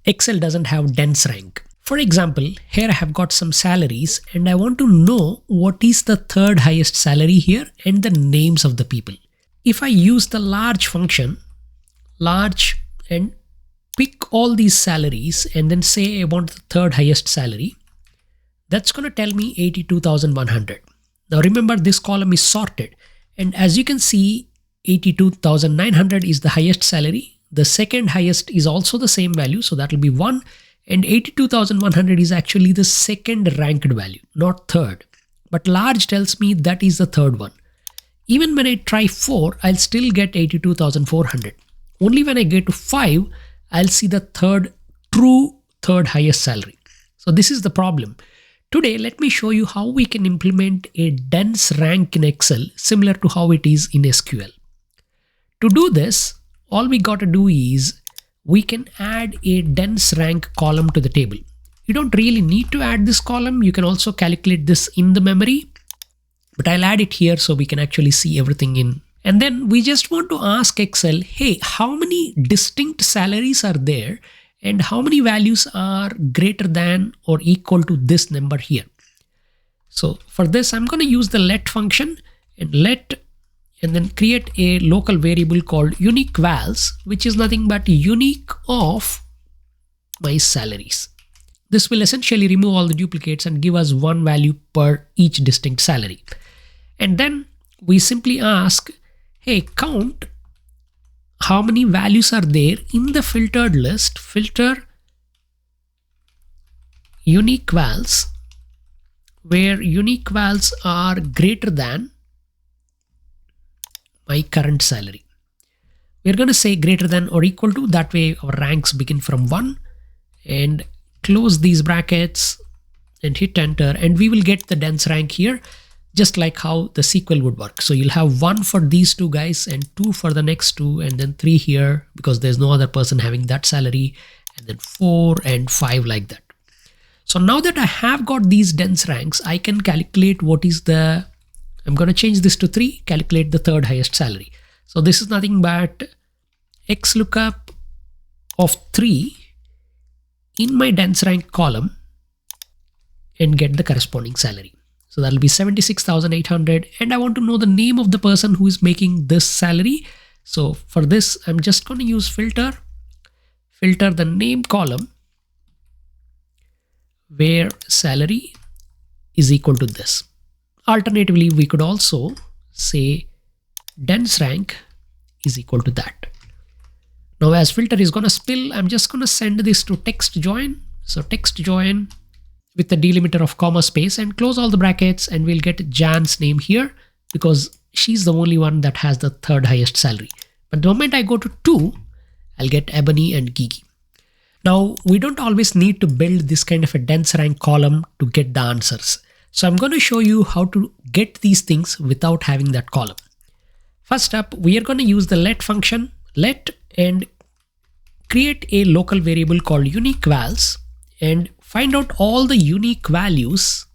Excel doesn't have dense rank. For example, here I have got some salaries and I want to know what is the third highest salary here and the names of the people. If I use the large function, large, and pick all these salaries and then say I want the third highest salary, that's going to tell me 82,100. Now remember, this column is sorted, and as you can see, 82,900 is the highest salary. The second highest is also the same value, so that will be 1, and 82,100 is actually the second ranked value, not third. But large tells me that is the third one. Even when I try 4, I'll still get 82,400. Only when I get to 5, I'll see the true third highest salary. So this is the problem. Today, let me show you how we can implement a dense rank in Excel similar to how it is in SQL. To do this, all we got to do is we can add a dense rank column to the table. You don't really need to add this column. You can also calculate this in the memory, but I'll add it here so we can actually see everything in. And then we just want to ask Excel, hey, how many distinct salaries are there and how many values are greater than or equal to this number here? So for this, I'm going to use the let function and then create a local variable called unique vals, which is nothing but unique of my salaries. This will essentially remove all the duplicates and give us one value per each distinct salary. And then we simply ask, hey, count how many values are there in the filtered list, filter unique vals, where unique vals are greater than my current salary. We're going to say greater than or equal to, that way our ranks begin from 1, and close these brackets and hit enter, and we will get the dense rank here, just like how the SQL would work. So you'll have 1 for these two guys and 2 for the next two, and then 3 here because there's no other person having that salary, and then 4 and 5 like that. So now that I have got these dense ranks, I can calculate what is I'm going to change this to 3, calculate the third highest salary. So this is nothing but XLOOKUP of 3 in my dense rank column and get the corresponding salary. So that'll be 76,800, and I want to know the name of the person who is making this salary. So for this, I'm just going to use filter the name column where salary is equal to this. Alternatively, we could also say dense rank is equal to that. Now as filter is going to spill, I'm just going to send this to text join. So text join with the delimiter of comma space and close all the brackets, and we'll get Jan's name here because she's the only one that has the third highest salary. But the moment I go to 2, I'll get Ebony and Gigi. Now we don't always need to build this kind of a dense rank column to get the answers. So I'm going to show you how to get these things without having that column. First up, we are going to use the let function, and create a local variable called unique vals and find out all the unique values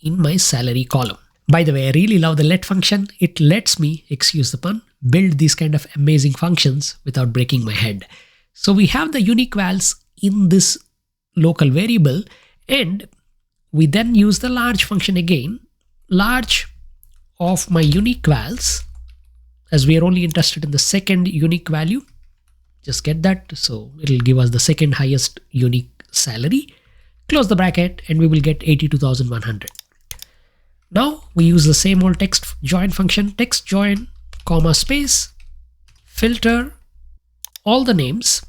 in my salary column. By the way, I really love the let function. It lets me, excuse the pun, build these kind of amazing functions without breaking my head. So we have the unique vals in this local variable, and we then use the large function again, large of my unique vals, as we are only interested in the second unique value. Just get that. So it'll give us the second highest unique salary. Close the bracket and we will get 82,100. Now we use the same old text join function, text join, comma space, filter all the names.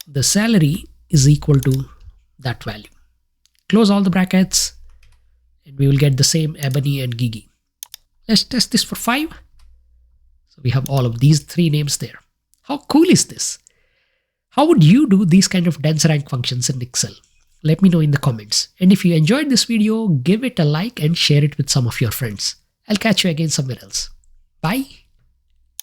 The salary is equal to that value. Close all the brackets and we will get the same Ebony and Gigi. Let's test this for 5. So we have all of these 3 names there. How cool is this? How would you do these kind of dense rank functions in Excel? Let me know in the comments. And if you enjoyed this video, give it a like and share it with some of your friends. I'll catch you again somewhere else. Bye.